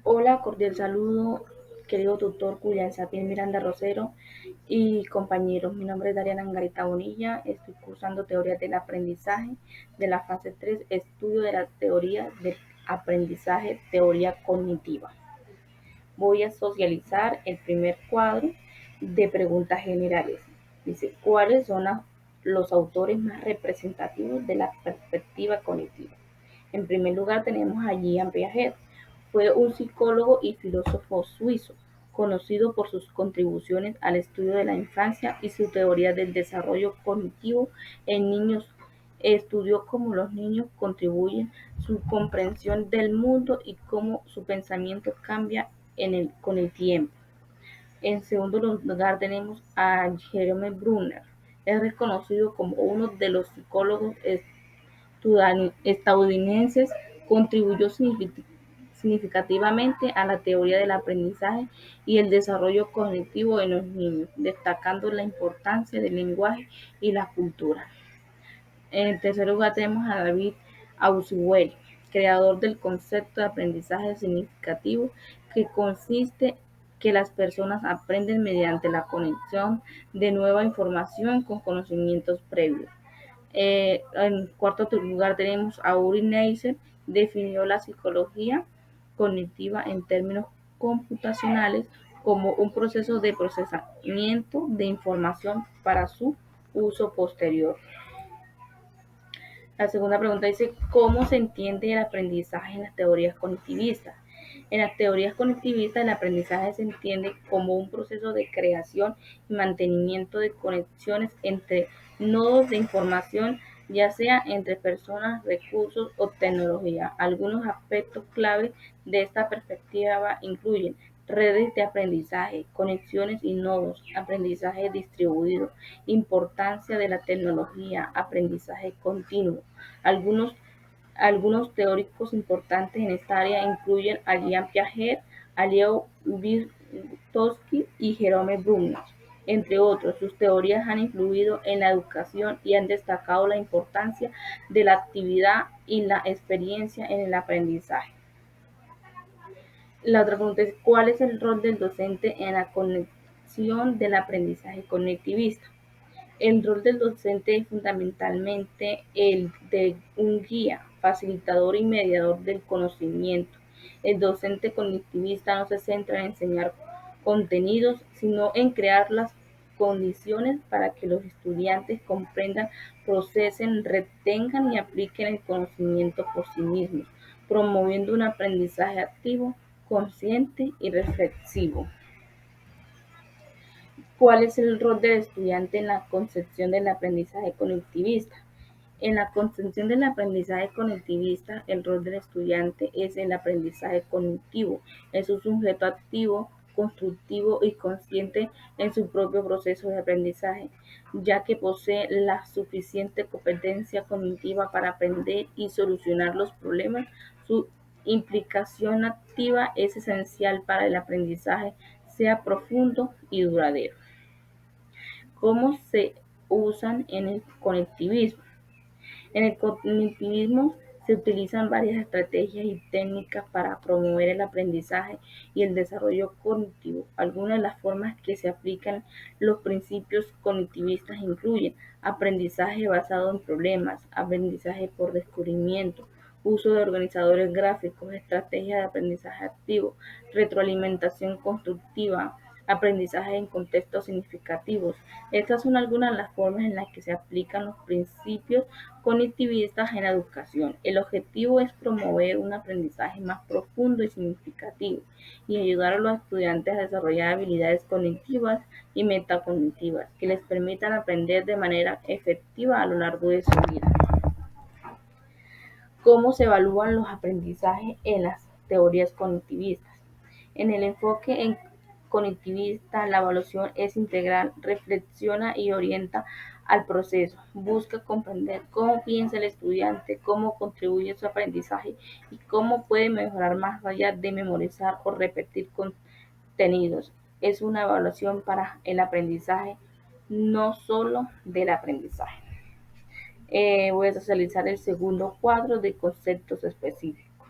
Hola, cordial saludo, querido tutor Julián Sapién Miranda Rosero y compañeros. Mi nombre es Dariana Angarita Bonilla. Estoy cursando teorías del aprendizaje de la fase 3, estudio de la teoría del aprendizaje, teoría cognitiva. Voy a socializar el primer cuadro de preguntas generales. Dice, ¿cuáles son los autores más representativos de la perspectiva cognitiva? En primer lugar tenemos a Jean Piaget. Fue un psicólogo y filósofo suizo, conocido por sus contribuciones al estudio de la infancia y su teoría del desarrollo cognitivo en niños. Estudió cómo los niños contribuyen su comprensión del mundo y cómo su pensamiento cambia con el tiempo. En segundo lugar tenemos a Jerome Brunner. Es reconocido como uno de los psicólogos estadounidenses. Contribuyó significativamente a la teoría del aprendizaje y el desarrollo cognitivo en los niños, destacando la importancia del lenguaje y la cultura. En tercer lugar tenemos a David Ausubel, creador del concepto de aprendizaje significativo, que consiste que las personas aprenden mediante la conexión de nueva información con conocimientos previos. En cuarto lugar tenemos a Uri Neisser, definió la psicología cognitiva en términos computacionales como un proceso de procesamiento de información para su uso posterior. La segunda pregunta dice, ¿cómo se entiende el aprendizaje en las teorías cognitivistas? En las teorías cognitivistas, el aprendizaje se entiende como un proceso de creación y mantenimiento de conexiones entre nodos de información, ya sea entre personas, recursos o tecnología. Algunos aspectos clave de esta perspectiva incluyen redes de aprendizaje, conexiones y nodos, aprendizaje distribuido, importancia de la tecnología, aprendizaje continuo. Algunos, algunos teóricos importantes en esta área incluyen a Jean Piaget, a Leo Vygotsky y Jerome Bruner, entre otros. Sus teorías han influido en la educación y han destacado la importancia de la actividad y la experiencia en el aprendizaje. La otra pregunta es, ¿cuál es el rol del docente en la conexión del aprendizaje cognitivista? El rol del docente es fundamentalmente el de un guía, facilitador y mediador del conocimiento. El docente cognitivista no se centra en enseñar contenidos, sino en crear las condiciones para que los estudiantes comprendan, procesen, retengan y apliquen el conocimiento por sí mismos, promoviendo un aprendizaje activo, consciente y reflexivo. ¿Cuál es el rol del estudiante en la concepción del aprendizaje cognitivista? En la concepción del aprendizaje cognitivista, el rol del estudiante es el aprendizaje cognitivo. Es un sujeto activo, constructivo y consciente en su propio proceso de aprendizaje, ya que posee la suficiente competencia cognitiva para aprender y solucionar los problemas. Su implicación activa es esencial para el aprendizaje sea profundo y duradero. ¿Cómo se usan en el conectivismo? En el cognitivismo se utilizan varias estrategias y técnicas para promover el aprendizaje y el desarrollo cognitivo. Algunas de las formas que se aplican los principios cognitivistas incluyen aprendizaje basado en problemas, aprendizaje por descubrimiento, uso de organizadores gráficos, estrategia de aprendizaje activo, retroalimentación constructiva, aprendizaje en contextos significativos. Estas son algunas de las formas en las que se aplican los principios cognitivistas en la educación. El objetivo es promover un aprendizaje más profundo y significativo y ayudar a los estudiantes a desarrollar habilidades cognitivas y metacognitivas que les permitan aprender de manera efectiva a lo largo de su vida. ¿Cómo se evalúan los aprendizajes en las teorías cognitivistas? En el enfoque cognitivista, la evaluación es integral, reflexiona y orienta al proceso, busca comprender cómo piensa el estudiante, cómo contribuye a su aprendizaje y cómo puede mejorar más allá de memorizar o repetir contenidos. Es una evaluación para el aprendizaje, no solo del aprendizaje. Voy a socializar el segundo cuadro de conceptos específicos.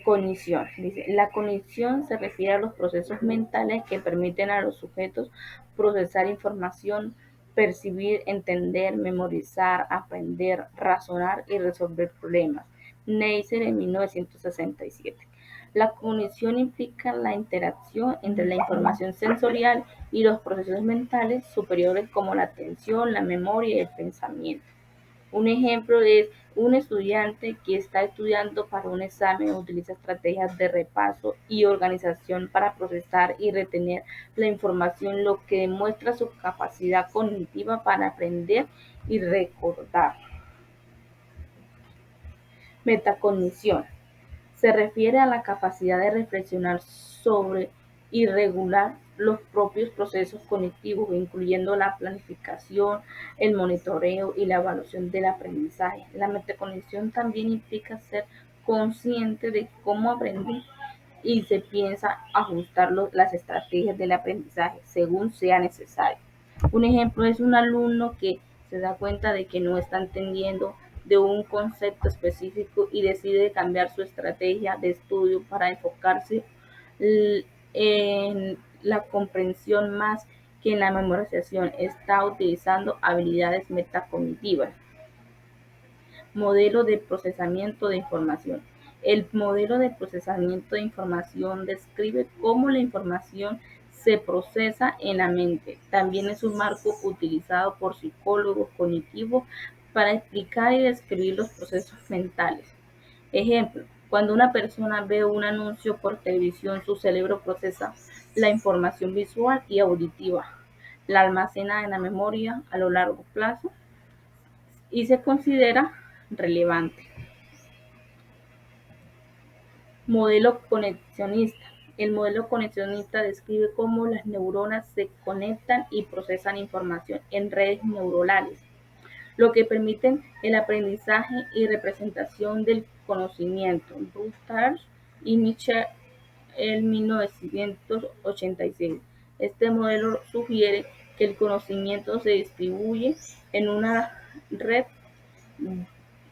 Cognición. Dice, la cognición se refiere a los procesos mentales que permiten a los sujetos procesar información, percibir, entender, memorizar, aprender, razonar y resolver problemas. Neisser en 1967. La cognición implica la interacción entre la información sensorial y los procesos mentales superiores como la atención, la memoria y el pensamiento. Un ejemplo es un estudiante que está estudiando para un examen utiliza estrategias de repaso y organización para procesar y retener la información, lo que demuestra su capacidad cognitiva para aprender y recordar. Metacognición. Se refiere a la capacidad de reflexionar sobre y regular los propios procesos cognitivos, incluyendo la planificación, el monitoreo y la evaluación del aprendizaje. La metacognición también implica ser consciente de cómo aprender y se piensa ajustar las estrategias del aprendizaje según sea necesario. Un ejemplo es un alumno que se da cuenta de que no está entendiendo de un concepto específico y decide cambiar su estrategia de estudio para enfocarse en la comprensión más que en la memorización. Está utilizando habilidades metacognitivas. Modelo de procesamiento de información. El modelo de procesamiento de información describe cómo la información se procesa en la mente. También es un marco utilizado por psicólogos cognitivos para explicar y describir los procesos mentales. Ejemplo, cuando una persona ve un anuncio por televisión, su cerebro procesa la información visual y auditiva, la almacena en la memoria a lo largo plazo y se considera relevante. Modelo conexionista. El modelo conexionista describe cómo las neuronas se conectan y procesan información en redes neuronales, lo que permite el aprendizaje y representación del conocimiento. Rutherford y Mitchell en 1986. Este modelo sugiere que el conocimiento se distribuye en una red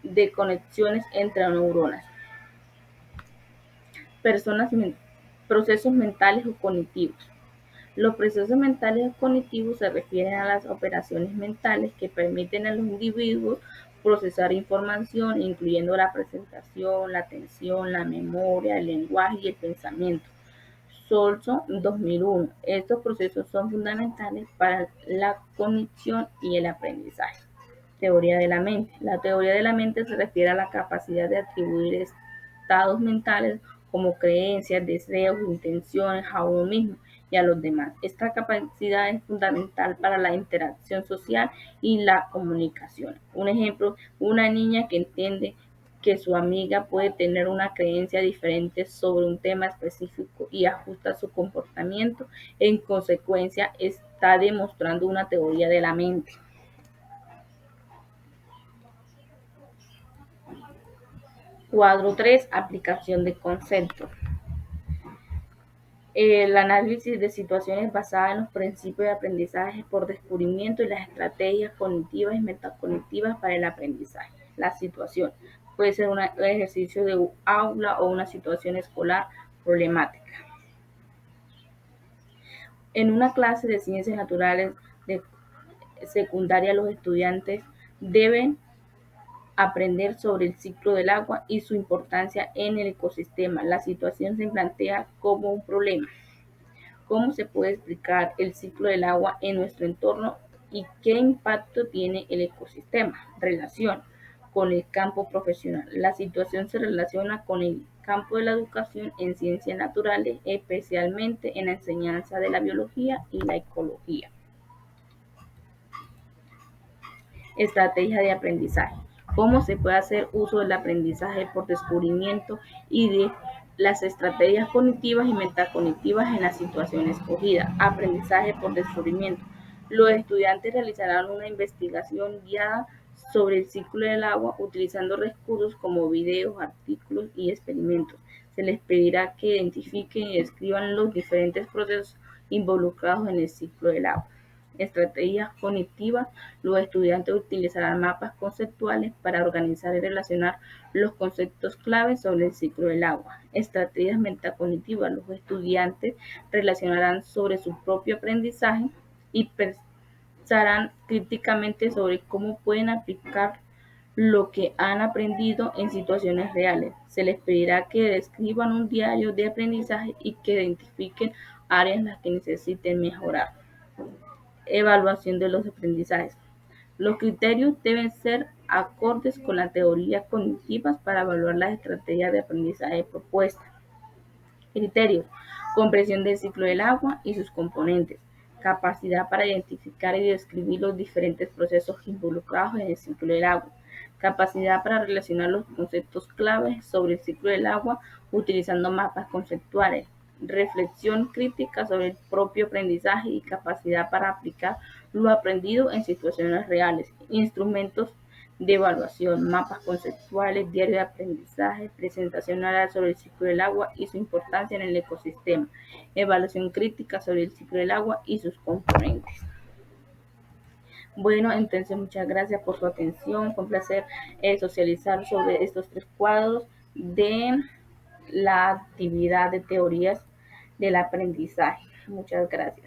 de conexiones entre neuronas. Procesos mentales o cognitivos. Los procesos mentales o cognitivos se refieren a las operaciones mentales que permiten a los individuos procesar información, incluyendo la presentación, la atención, la memoria, el lenguaje y el pensamiento. Solson, 2001. Estos procesos son fundamentales para la cognición y el aprendizaje. Teoría de la mente. La teoría de la mente se refiere a la capacidad de atribuir estados mentales como creencias, deseos, intenciones a uno mismo y a los demás. Esta capacidad es fundamental para la interacción social y la comunicación. Un ejemplo, una niña que entiende que su amiga puede tener una creencia diferente sobre un tema específico y ajusta su comportamiento, en consecuencia está demostrando una teoría de la mente. Cuadro 3. Aplicación de conceptos. El análisis de situaciones basadas en los principios de aprendizaje por descubrimiento y las estrategias cognitivas y metacognitivas para el aprendizaje. La situación puede ser un ejercicio de aula o una situación escolar problemática. En una clase de ciencias naturales de secundaria, los estudiantes deben aprender sobre el ciclo del agua y su importancia en el ecosistema. La situación se plantea como un problema. ¿Cómo se puede explicar el ciclo del agua en nuestro entorno y qué impacto tiene el ecosistema? Relación con el campo profesional. La situación se relaciona con el campo de la educación en ciencias naturales, especialmente en la enseñanza de la biología y la ecología. Estrategia de aprendizaje. ¿Cómo se puede hacer uso del aprendizaje por descubrimiento y de las estrategias cognitivas y metacognitivas en la situación escogida? Aprendizaje por descubrimiento. Los estudiantes realizarán una investigación guiada sobre el ciclo del agua utilizando recursos como videos, artículos y experimentos. Se les pedirá que identifiquen y describan los diferentes procesos involucrados en el ciclo del agua. Estrategias cognitivas. Los estudiantes utilizarán mapas conceptuales para organizar y relacionar los conceptos claves sobre el ciclo del agua. Estrategias metacognitivas. Los estudiantes relacionarán sobre su propio aprendizaje y pensarán críticamente sobre cómo pueden aplicar lo que han aprendido en situaciones reales. Se les pedirá que describan un diario de aprendizaje y que identifiquen áreas en las que necesiten mejorar. Evaluación de los aprendizajes. Los criterios deben ser acordes con las teorías cognitivas para evaluar las estrategias de aprendizaje propuestas. Criterios: comprensión del ciclo del agua y sus componentes, capacidad para identificar y describir los diferentes procesos involucrados en el ciclo del agua, capacidad para relacionar los conceptos claves sobre el ciclo del agua utilizando mapas conceptuales, reflexión crítica sobre el propio aprendizaje y capacidad para aplicar lo aprendido en situaciones reales, instrumentos de evaluación, mapas conceptuales, diario de aprendizaje, presentación oral sobre el ciclo del agua y su importancia en el ecosistema, evaluación crítica sobre el ciclo del agua y sus componentes. Bueno, entonces muchas gracias por su atención. Fue un placer socializar sobre estos 3 cuadros de la actividad de teorías del aprendizaje. Muchas gracias.